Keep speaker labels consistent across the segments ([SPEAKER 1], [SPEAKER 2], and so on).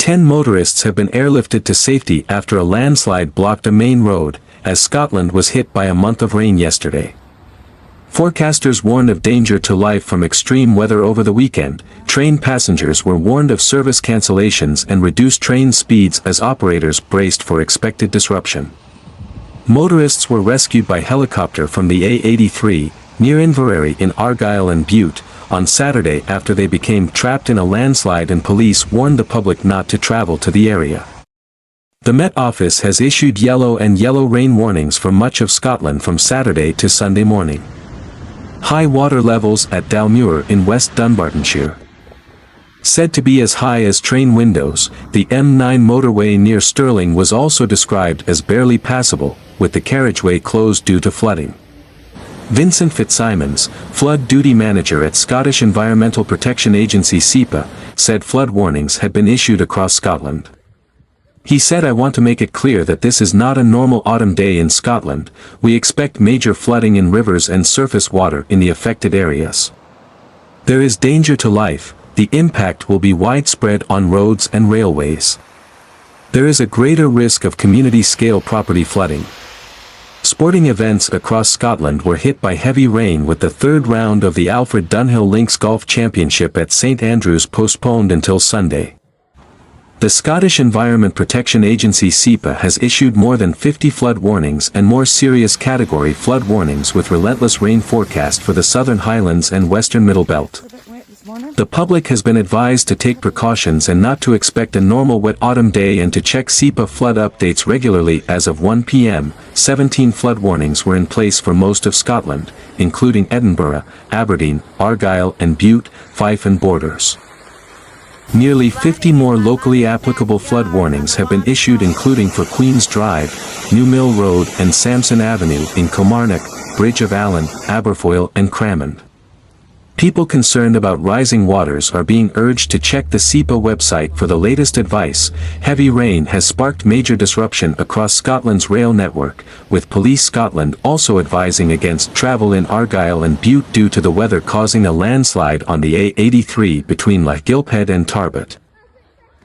[SPEAKER 1] 10 motorists have been airlifted to safety after a landslide blocked a main road, as Scotland was hit by a month of rain yesterday. Forecasters warned of danger to life from extreme weather over the weekend. Train passengers were warned of service cancellations and reduced train speeds as operators braced for expected disruption. Motorists were rescued by helicopter from the A83, near Inveraray in Argyll and Bute, on Saturday after they became trapped in a landslide, and police warned the public not to travel to the area. The Met Office has issued yellow and yellow rain warnings for much of Scotland from Saturday to Sunday morning. High water levels at Dalmuir in West Dunbartonshire. Said to be as high as train windows, the M9 motorway near Stirling was also described as barely passable, with the carriageway closed due to flooding. Vincent Fitzsimons, flood duty manager at Scottish Environmental Protection Agency (SEPA, said flood warnings had been issued across Scotland. He said, "I want to make it clear that this is not a normal autumn day in Scotland. We expect major flooding in rivers and surface water in the affected areas. There is danger to life. The impact will be widespread on roads and railways. There is a greater risk of community-scale property flooding." Sporting events across Scotland were hit by heavy rain, with the third round of the Alfred Dunhill Links Golf Championship at St Andrews postponed until Sunday. The Scottish Environment Protection Agency (SEPA) has issued more than 50 flood warnings and more serious category flood warnings, with relentless rain forecast for the Southern Highlands and Western Middle Belt. The public has been advised to take precautions and not to expect a normal wet autumn day, and to check SEPA flood updates regularly. As of 1 p.m, 17 flood warnings were in place for most of Scotland, including Edinburgh, Aberdeen, Argyll and Bute, Fife and Borders. Nearly 50 more locally applicable flood warnings have been issued, including for Queen's Drive, New Mill Road and Samson Avenue in Kilmarnock, Bridge of Allen, Aberfoyle and Cramond. People concerned about rising waters are being urged to check the SEPA website for the latest advice. Heavy rain has sparked major disruption across Scotland's rail network, with Police Scotland also advising against travel in Argyll and Bute due to the weather causing a landslide on the A83 between Gilphead and Tarbet.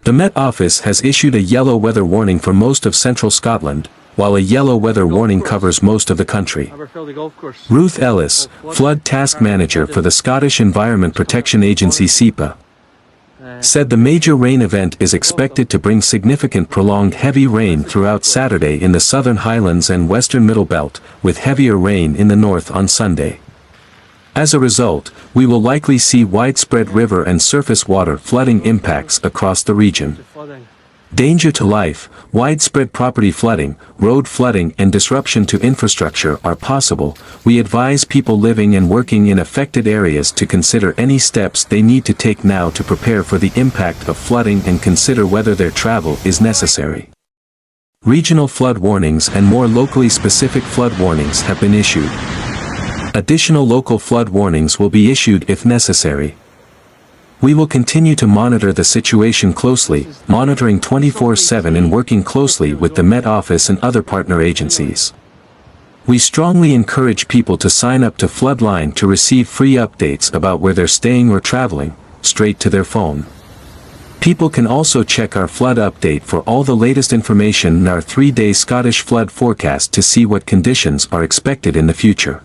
[SPEAKER 1] The Met Office has issued a yellow weather warning for most of central Scotland, while a yellow weather warning covers most of the country. Ruth Ellis, flood task manager for the Scottish Environment Protection Agency (SEPA, said the major rain event is expected to bring significant prolonged heavy rain throughout Saturday in the Southern Highlands and Western Middle Belt, with heavier rain in the north on Sunday. As a result, we will likely see widespread river and surface water flooding impacts across the region. Danger to life, widespread property flooding, road flooding and disruption to infrastructure are possible. We advise people living and working in affected areas to consider any steps they need to take now to prepare for the impact of flooding and consider whether their travel is necessary. Regional flood warnings and more locally specific flood warnings have been issued. Additional local flood warnings will be issued if necessary. We will continue to monitor the situation closely, monitoring 24/7 and working closely with the Met Office and other partner agencies. We strongly encourage people to sign up to Floodline to receive free updates about where they're staying or traveling, straight to their phone. People can also check our flood update for all the latest information in our 3-day Scottish flood forecast to see what conditions are expected in the future.